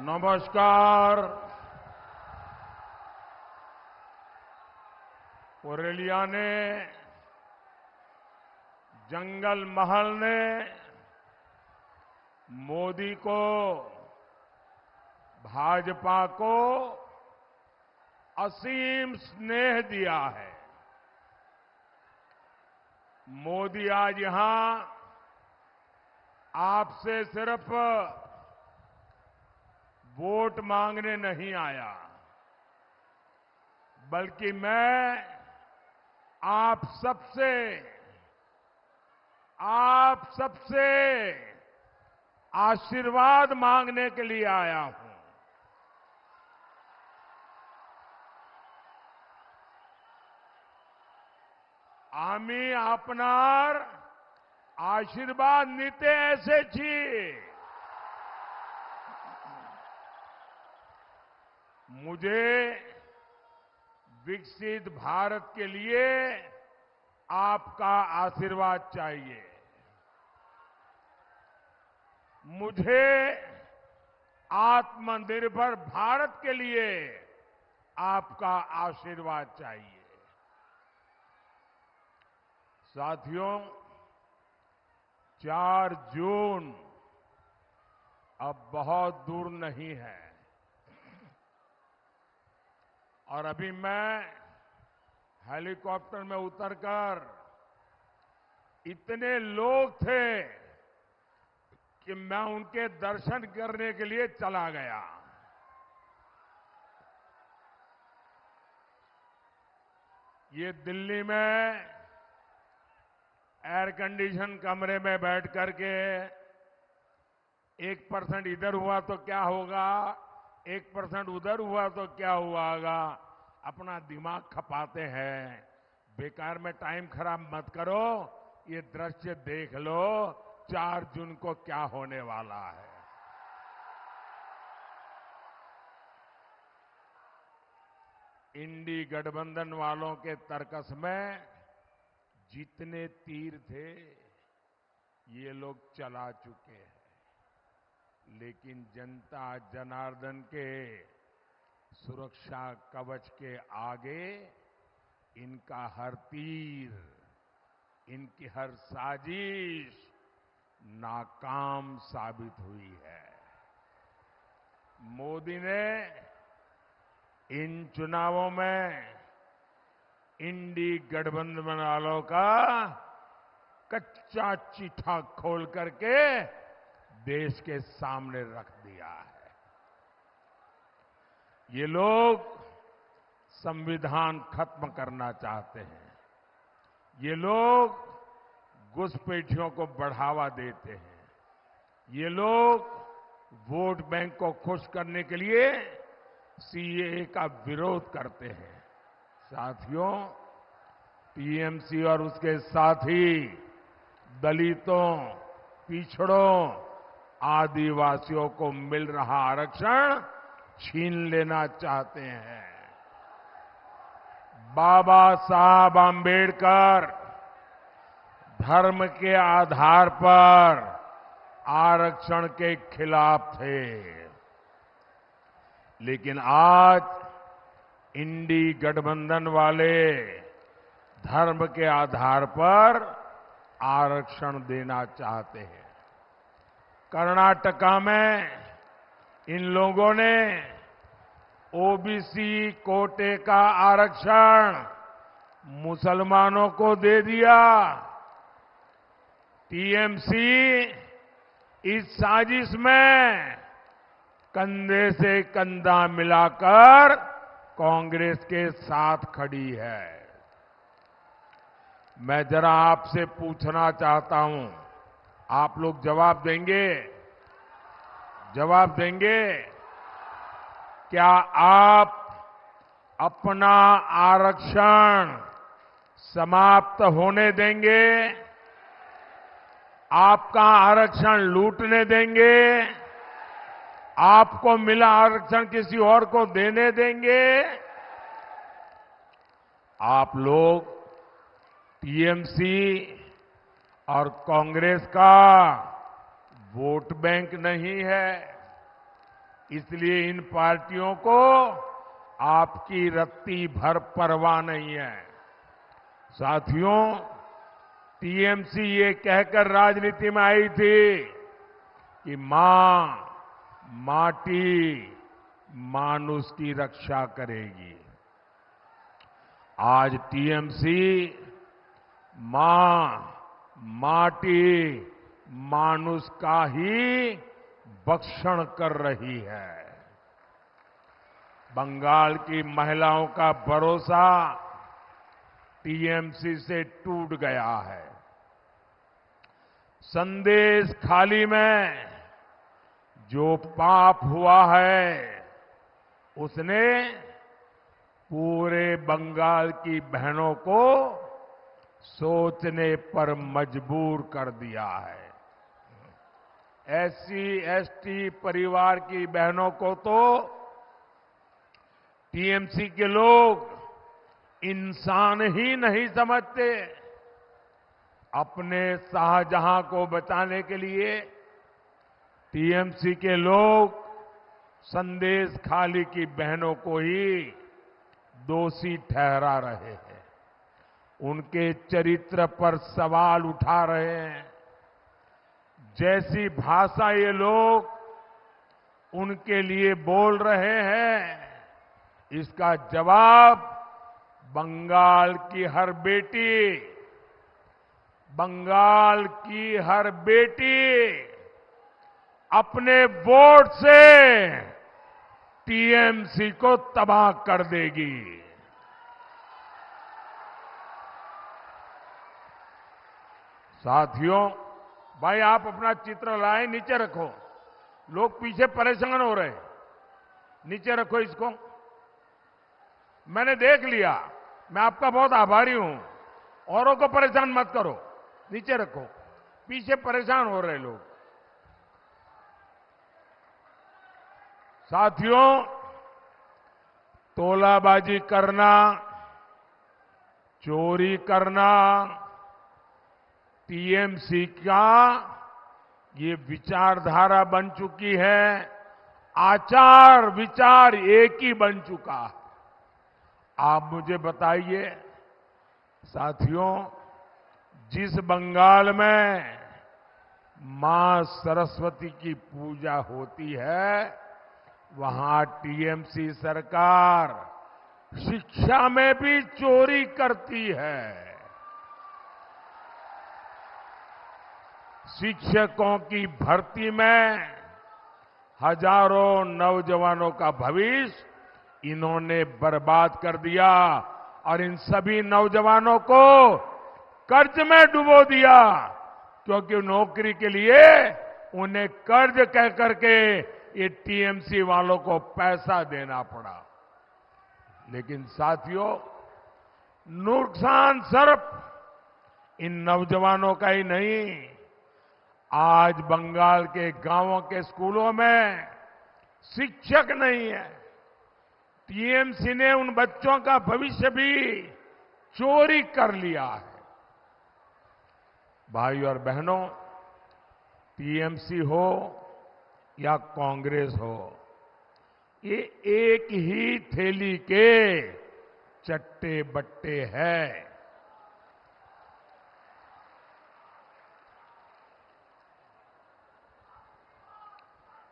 नमस्कार। पुरुलिया ने, जंगल महल ने मोदी को, भाजपा को असीम स्नेह दिया है। मोदी आज यहां आपसे सिर्फ वोट मांगने नहीं आया, बल्कि मैं आप सबसे आशीर्वाद मांगने के लिए आया हूं। आमी आपनार आशीर्वाद नीते ऐसे छी। मुझे विकसित भारत के लिए आपका आशीर्वाद चाहिए। मुझे आत्मनिर्भर भारत के लिए आपका आशीर्वाद चाहिए। साथियों, 4 जून अब बहुत दूर नहीं है और अभी मैं हेलीकॉप्टर में उतरकर इतने लोग थे कि मैं उनके दर्शन करने के लिए चला गया। ये दिल्ली में एयर कंडीशन कमरे में बैठ करके 1% इधर हुआ तो क्या होगा, 1% उधर हुआ तो क्या हुआ, अपना दिमाग खपाते हैं। बेकार में टाइम खराब मत करो, ये दृश्य देख लो 4 जून को क्या होने वाला है। इंडी गठबंधन वालों के तर्कस में जितने तीर थे ये लोग चला चुके हैं, लेकिन जनता जनार्दन के सुरक्षा कवच के आगे इनका हर तीर, इनकी हर साजिश नाकाम साबित हुई है। मोदी ने इन चुनावों में इंडी गठबंधन वालों का कच्चा चिट्ठा खोल करके देश के सामने रख दिया है। ये लोग संविधान खत्म करना चाहते हैं। ये लोग घुसपैठियों को बढ़ावा देते हैं। ये लोग वोट बैंक को खुश करने के लिए सीएए का विरोध करते हैं। साथियों, टीएमसी और उसके साथी दलितों, पिछड़ों, आदिवासियों को मिल रहा आरक्षण छीन लेना चाहते हैं। बाबा साहब आंबेडकर धर्म के आधार पर आरक्षण के खिलाफ थे, लेकिन आज इंडी गठबंधन वाले धर्म के आधार पर आरक्षण देना चाहते हैं। कर्नाटका में इन लोगों ने ओबीसी कोटे का आरक्षण मुसलमानों को दे दिया। टीएमसी इस साजिश में कंधे से कंधा मिलाकर कांग्रेस के साथ खड़ी है। मैं जरा आपसे पूछना चाहता हूं, आप लोग जवाब देंगे? जवाब देंगे? क्या आप अपना आरक्षण समाप्त होने देंगे? आपका आरक्षण लूटने देंगे? आपको मिला आरक्षण किसी और को देने देंगे? आप लोग टीएमसी और कांग्रेस का वोट बैंक नहीं है। इसलिए इन पार्टियों को आपकी रत्ती भर परवाह नहीं है। साथियों, टीएमसी ये कहकर राजनीति में आई थी कि मां माटी मानुष की रक्षा करेगी। आज टीएमसी मां माटी मानुष का ही भक्षण कर रही है। बंगाल की महिलाओं का भरोसा टीएमसी से टूट गया है। संदेश खाली में जो पाप हुआ है उसने पूरे बंगाल की बहनों को सोचने पर मजबूर कर दिया है। एससी एसटी परिवार की बहनों को तो टीएमसी के लोग इंसान ही नहीं समझते। अपने शाहजहां को बचाने के लिए टीएमसी के लोग संदेश खाली की बहनों को ही दोषी ठहरा रहे हैं, उनके चरित्र पर सवाल उठा रहे हैं। जैसी भाषा ये लोग उनके लिए बोल रहे हैं, इसका जवाब बंगाल की हर बेटी अपने वोट से टीएमसी को तबाह कर देगी। साथियों, भाई आप अपना चित्र लाए, नीचे रखो। लोग पीछे परेशान हो रहे हैं, नीचे रखो इसको। मैंने देख लिया, मैं आपका बहुत आभारी हूं। औरों को परेशान मत करो, नीचे रखो। पीछे परेशान हो रहे लोग। साथियों, तोलाबाजी करना, चोरी करना टीएमसी का ये विचारधारा बन चुकी है। आचार विचार एक ही बन चुका है। आप मुझे बताइए साथियों, जिस बंगाल में मां सरस्वती की पूजा होती है, वहां टीएमसी सरकार शिक्षा में भी चोरी करती है। शिक्षकों की भर्ती में हजारों नौजवानों का भविष्य इन्होंने बर्बाद कर दिया और इन सभी नौजवानों को कर्ज में डुबो दिया, क्योंकि नौकरी के लिए उन्हें कर्ज कह करके ये टीएमसी वालों को पैसा देना पड़ा। लेकिन साथियों, नुकसान सिर्फ इन नौजवानों का ही नहीं, आज बंगाल के गांवों के स्कूलों में शिक्षक नहीं है। टीएमसी ने उन बच्चों का भविष्य भी चोरी कर लिया है। भाई और बहनों, टीएमसी हो या कांग्रेस हो, ये एक ही थैली के चट्टे बट्टे हैं।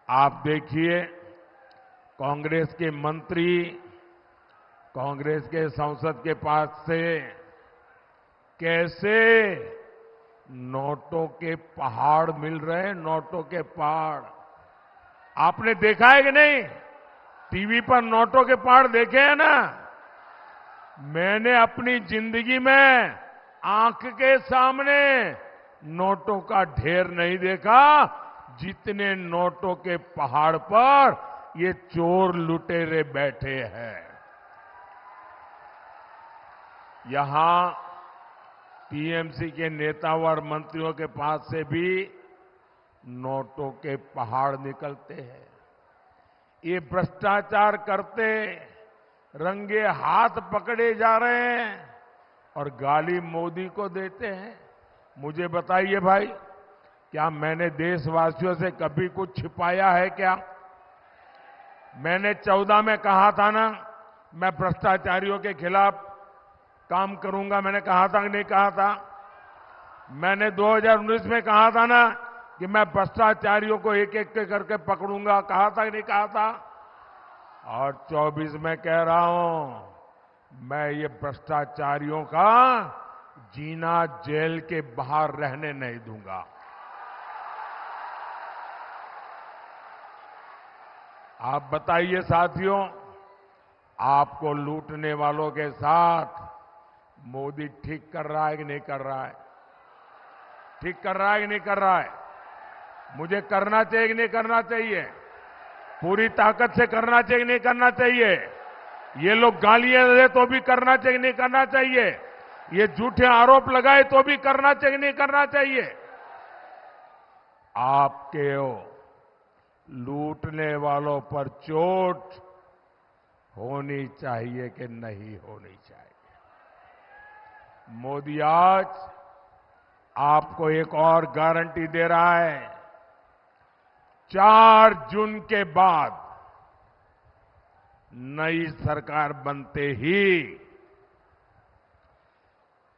आप देखिए, कांग्रेस के मंत्री कांग्रेस के संसद के पास से कैसे नोटों के पहाड़ मिल रहे हैं। नोटों के पहाड़ आपने देखा है कि नहीं? टीवी पर नोटों के पहाड़ देखे हैं ना? मैंने अपनी जिंदगी में आंख के सामने नोटों का ढेर नहीं देखा जितने नोटों के पहाड़ पर ये चोर लुटेरे बैठे हैं। यहां टीएमसी के नेताओं और मंत्रियों के पास से भी नोटों के पहाड़ निकलते हैं। ये भ्रष्टाचार करते रंगे हाथ पकड़े जा रहे हैं और गाली मोदी को देते हैं। मुझे बताइए भाई, क्या मैंने देशवासियों से कभी कुछ छिपाया है क्या? मैंने 14 में कहा था ना, मैं भ्रष्टाचारियों के खिलाफ काम करूंगा। मैंने कहा था कि नहीं कहा था? मैंने 2019 में कहा था ना कि मैं भ्रष्टाचारियों को एक एक करके पकड़ूंगा। कहा था कि नहीं कहा था? और 24 में कह रहा हूं, मैं ये भ्रष्टाचारियों का जीना जेल के बाहर रहने नहीं दूंगा। आप बताइए साथियों, आपको लूटने वालों के साथ मोदी ठीक कर रहा है कि नहीं कर रहा है? ठीक कर रहा है कि नहीं कर रहा है? मुझे करना चाहिए कि नहीं करना चाहिए? पूरी ताकत से करना चाहिए कि नहीं करना चाहिए? ये लोग गालियां दे तो भी करना चाहिए कि नहीं करना चाहिए? ये झूठे आरोप लगाए तो भी करना चाहिए कि नहीं करना चाहिए? आपके लूटने वालों पर चोट होनी चाहिए कि नहीं होनी चाहिए? मोदी आज आपको एक और गारंटी दे रहा है। 4 जून के बाद नई सरकार बनते ही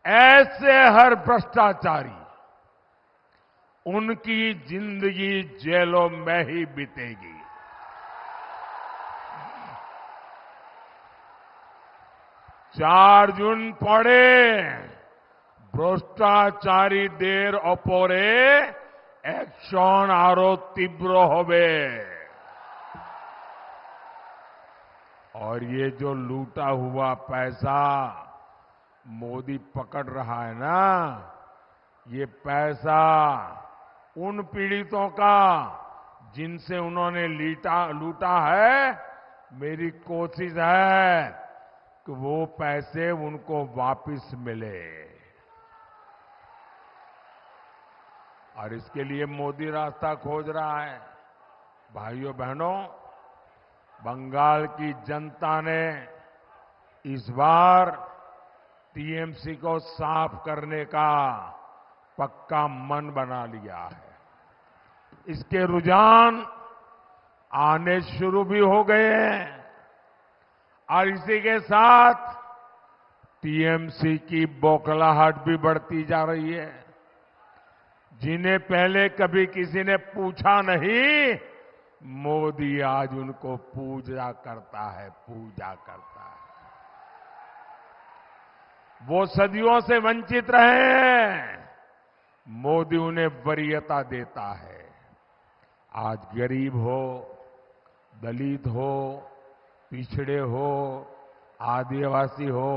ऐसे हर भ्रष्टाचारी, उनकी जिंदगी जेलों में ही बीतेगी। 4 जून पड़े भ्रष्टाचारीদের ওপরে অ্যাকশন আরো তীব্র হবে। और ये जो लूटा हुआ पैसा मोदी पकड़ रहा है ना, ये पैसा उन पीड़ितों का जिनसे उन्होंने लूटा है। मेरी कोशिश है कि वो पैसे उनको वापस मिले, और इसके लिए मोदी रास्ता खोज रहा है। भाइयों बहनों, बंगाल की जनता ने इस बार टीएमसी को साफ करने का पक्का मन बना लिया है। इसके रुझान आने शुरू भी हो गए हैं, और इसी के साथ टीएमसी की बौखलाहट भी बढ़ती जा रही है। जिन्हें पहले कभी किसी ने पूछा नहीं, मोदी आज उनको पूजा करता है, पूजा करता है। वो सदियों से वंचित रहे हैं, मोदी उन्हें वरीयता देता है। आज गरीब हो, दलित हो, पिछड़े हो, आदिवासी हो,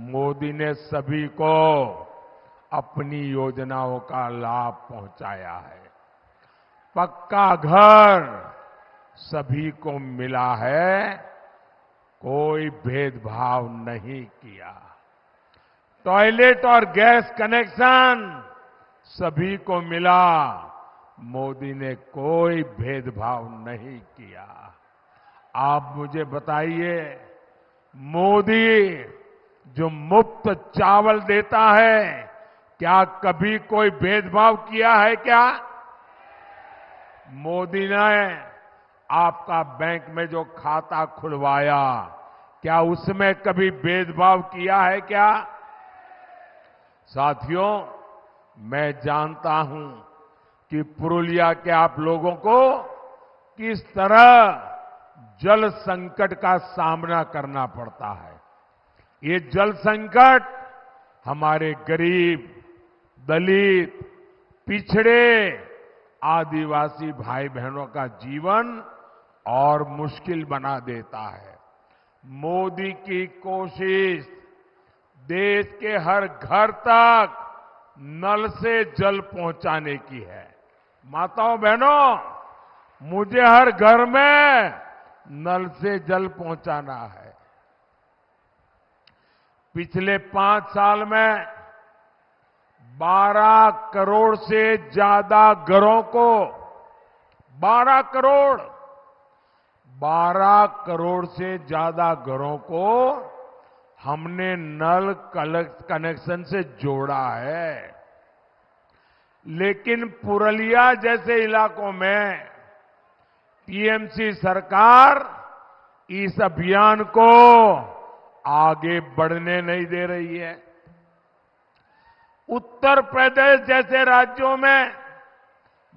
मोदी ने सभी को अपनी योजनाओं का लाभ पहुंचाया है। पक्का घर सभी को मिला है, कोई भेदभाव नहीं किया। टॉयलेट और गैस कनेक्शन सभी को मिला, मोदी ने कोई भेदभाव नहीं किया। आप मुझे बताइए, मोदी जो मुफ्त चावल देता है, क्या कभी कोई भेदभाव किया है क्या? मोदी ने आपका बैंक में जो खाता खुलवाया, क्या उसमें कभी भेदभाव किया है क्या? साथियों, मैं जानता हूं कि पुरुलिया के आप लोगों को किस तरह जल संकट का सामना करना पड़ता है। ये जल संकट हमारे गरीब, दलित, पिछड़े, आदिवासी भाई बहनों का जीवन और मुश्किल बना देता है। मोदी की कोशिश देश के हर घर तक नल से जल पहुंचाने की है। माताओं बहनों, मुझे हर घर में नल से जल पहुंचाना है। पिछले 5 साल में 12 करोड़ से ज्यादा घरों को 12 करोड़ से ज्यादा घरों को हमने नल कनेक्शन से जोड़ा है। लेकिन पुरुलिया जैसे इलाकों में टीएमसी सरकार इस अभियान को आगे बढ़ने नहीं दे रही है। उत्तर प्रदेश जैसे राज्यों में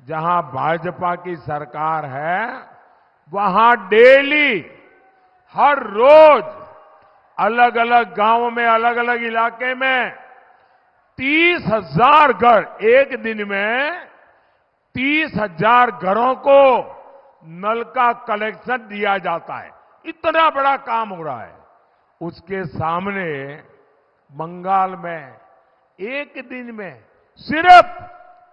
जहां भाजपा की सरकार है, वहां डेली हर रोज अलग अलग गांवों में, अलग अलग इलाके में 30,000 घर, एक दिन में 30,000 घरों को नल का कनेक्शन दिया जाता है। इतना बड़ा काम हो रहा है। उसके सामने बंगाल में एक दिन में सिर्फ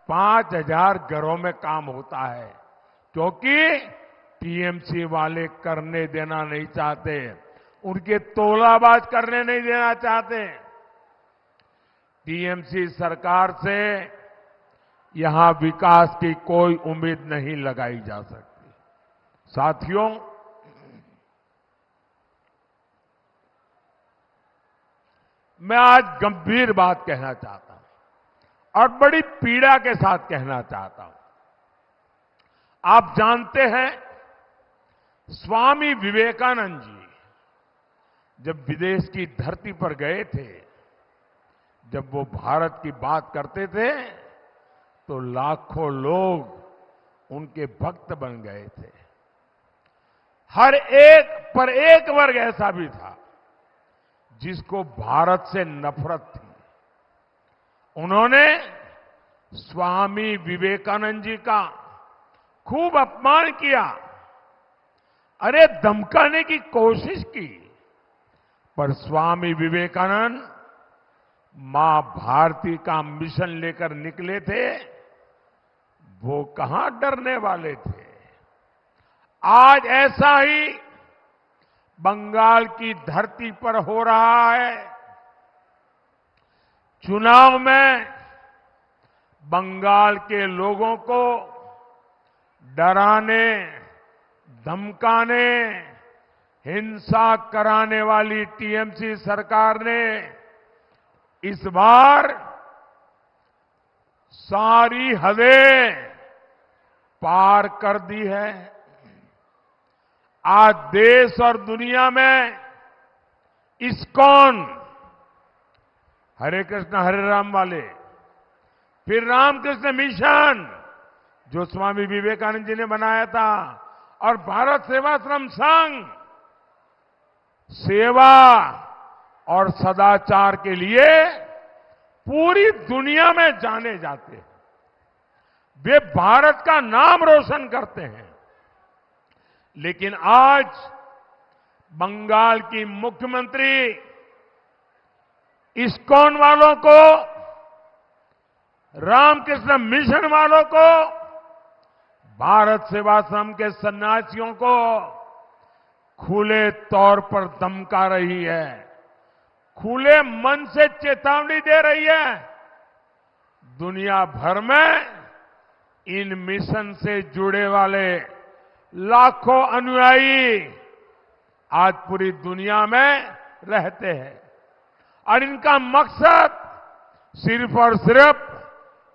5,000 घरों में काम होता है, क्योंकि टीएमसी वाले करने देना नहीं चाहते, उनके तोलाबाज करने नहीं देना चाहते। टीएमसी सरकार से यहां विकास की कोई उम्मीद नहीं लगाई जा सकती। साथियों, मैं आज गंभीर बात कहना चाहता हूं और बड़ी पीड़ा के साथ कहना चाहता हूं। आप जानते हैं, स्वामी विवेकानंद जी जब विदेश की धरती पर गए थे, जब वो भारत की बात करते थे, तो लाखों लोग उनके भक्त बन गए थे। हर एक पर एक वर्ग ऐसा भी था जिसको भारत से नफरत थी। उन्होंने स्वामी विवेकानंद जी का खूब अपमान किया, अरे धमकाने की कोशिश की, पर स्वामी विवेकानंद मां भारती का मिशन लेकर निकले थे। वो कहां डरने वाले थे। आज ऐसा ही बंगाल की धरती पर हो रहा है। चुनाव में बंगाल के लोगों को डराने, धमकाने, हिंसा कराने वाली टीएमसी सरकार ने इस बार सारी हदें पार कर दी है। आज देश और दुनिया में इस्कॉन, हरे कृष्ण हरे राम वाले, फिर रामकृष्ण मिशन जो स्वामी विवेकानंद जी ने बनाया था, और भारत सेवाश्रम संघ सेवा और सदाचार के लिए पूरी दुनिया में जाने जाते हैं। वे भारत का नाम रोशन करते हैं। लेकिन आज बंगाल की मुख्यमंत्री इस्कॉन वालों को, रामकृष्ण मिशन वालों को, भारत सेवाश्रम के सन्यासियों को खुले तौर पर धमका रही है, खुले मन से चेतावनी दे रही है। दुनिया भर में इन मिशन से जुड़े वाले लाखों अनुयायी आज पूरी दुनिया में रहते हैं, और इनका मकसद सिर्फ और सिर्फ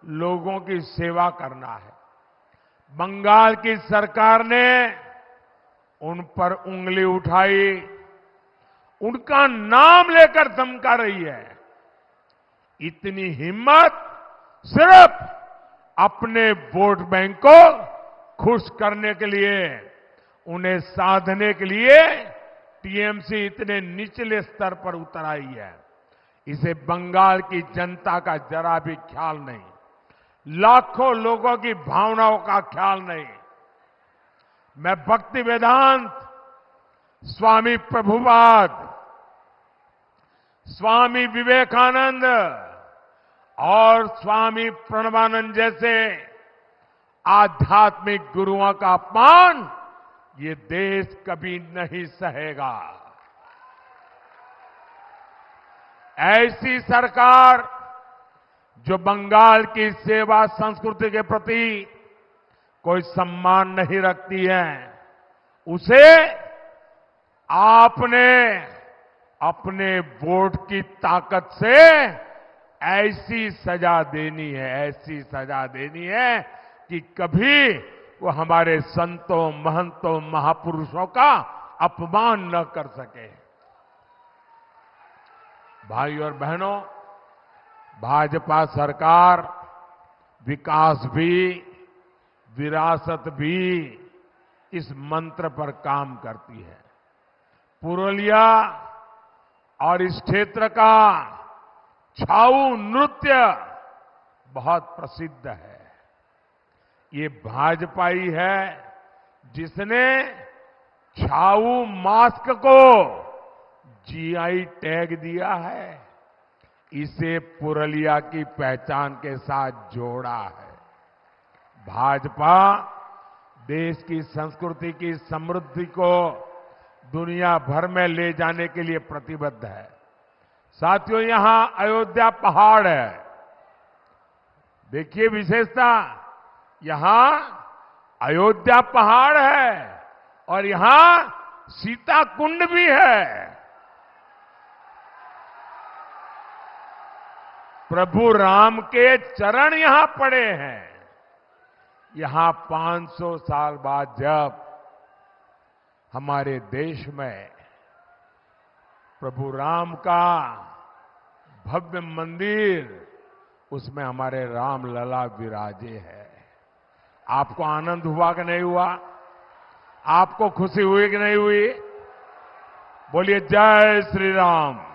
लोगों की सेवा करना है। बंगाल की सरकार ने उन पर उंगली उठाई, उनका नाम लेकर धमका रही है। इतनी हिम्मत सिर्फ अपने वोट बैंक को खुश करने के लिए, उन्हें साधने के लिए टीएमसी इतने निचले स्तर पर उतर आई है। इसे बंगाल की जनता का जरा भी ख्याल नहीं, लाखों लोगों की भावनाओं का ख्याल नहीं। मैं भक्ति वेदांत, स्वामी प्रभुपाद, स्वामी विवेकानंद और स्वामी प्रणवानंद जैसे आध्यात्मिक गुरुओं का अपमान ये देश कभी नहीं सहेगा। ऐसी सरकार जो बंगाल की सेवा संस्कृति के प्रति कोई सम्मान नहीं रखती है, उसे आपने अपने वोट की ताकत से ऐसी सजा देनी है, ऐसी सजा देनी है कि कभी वो हमारे संतों, महंतों, महापुरुषों का अपमान न कर सके। भाई और बहनों, भाजपा सरकार विकास भी, विरासत भी इस मंत्र पर काम करती है। पुरुलिया और इस क्षेत्र का छाऊ नृत्य बहुत प्रसिद्ध है। ये भाजपा ही है जिसने छाऊ मास्क को जीआई टैग दिया है, इसे पुरुलिया की पहचान के साथ जोड़ा है। भाजपा देश की संस्कृति की समृद्धि को दुनिया भर में ले जाने के लिए प्रतिबद्ध है। साथियों, यहां अयोध्या पहाड़ है। देखिए विशेषता, यहां अयोध्या पहाड़ है और यहां सीता कुंड भी है। प्रभु राम के चरण यहां पड़े हैं। यहां 500 साल बाद जब हमारे देश में प्रभु राम का भव्य मंदिर, उसमें हमारे राम लला विराजे है। आपको आनंद हुआ कि नहीं हुआ? आपको खुशी हुई कि नहीं हुई? बोलिए जय श्री राम।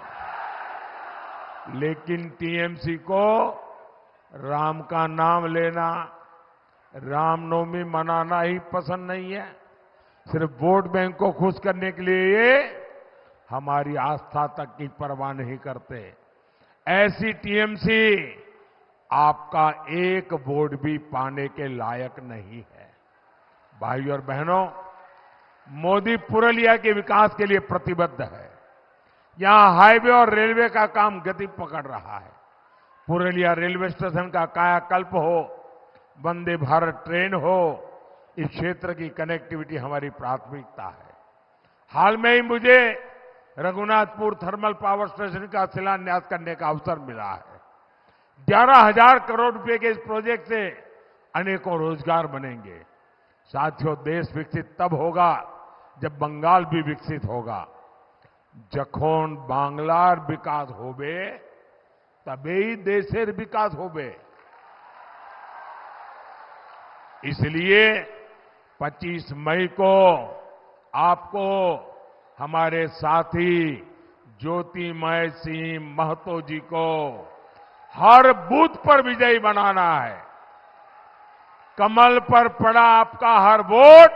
लेकिन टीएमसी को राम का नाम लेना, रामनवमी मनाना ही पसंद नहीं है। सिर्फ वोट बैंक को खुश करने के लिए ये हमारी आस्था तक की परवाह नहीं करते। ऐसी टीएमसी आपका एक वोट भी पाने के लायक नहीं है। भाइयों और बहनों, मोदी पुरुलिया के विकास के लिए प्रतिबद्ध है। यहां हाईवे और रेलवे का काम गति पकड़ रहा है। पुरुलिया रेलवे स्टेशन का कायाकल्प हो, वंदे भारत ट्रेन हो, इस क्षेत्र की कनेक्टिविटी हमारी प्राथमिकता है। हाल में ही मुझे रघुनाथपुर थर्मल पावर स्टेशन का शिलान्यास करने का अवसर मिला है। 11,000 करोड़ रुपए के इस प्रोजेक्ट से अनेकों रोजगार बनेंगे। साथियों, देश विकसित तब होगा जब बंगाल भी विकसित होगा। जखन बांग्लार विकास होबे तबे ही देशेर विकास होबे। इसलिए 25 मई को आपको हमारे साथी ज्योतिमय सिंह महतो जी को हर बूथ पर विजयी बनाना है। कमल पर पड़ा आपका हर वोट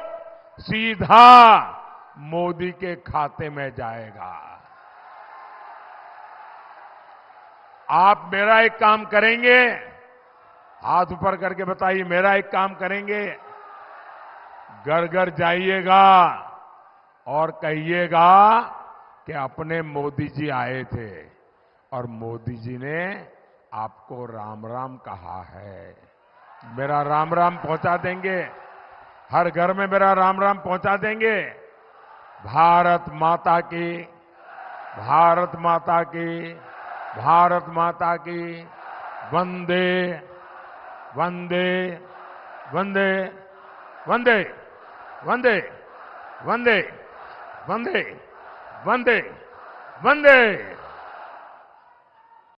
सीधा मोदी के खाते में जाएगा। आप मेरा एक काम करेंगे, हाथ ऊपर करके बताइए, मेरा एक काम करेंगे। घर घर जाइएगा और कहिएगा कि अपने मोदी जी आए थे और मोदी जी ने आपको राम राम कहा है। मेरा राम राम पहुंचा देंगे, हर घर में मेरा राम राम पहुंचा देंगे। भारत माता की, भारत माता की, भारत माता की। वंदे वंदे वंदे वंदे वंदे वंदे वंदे वंदे वंदे।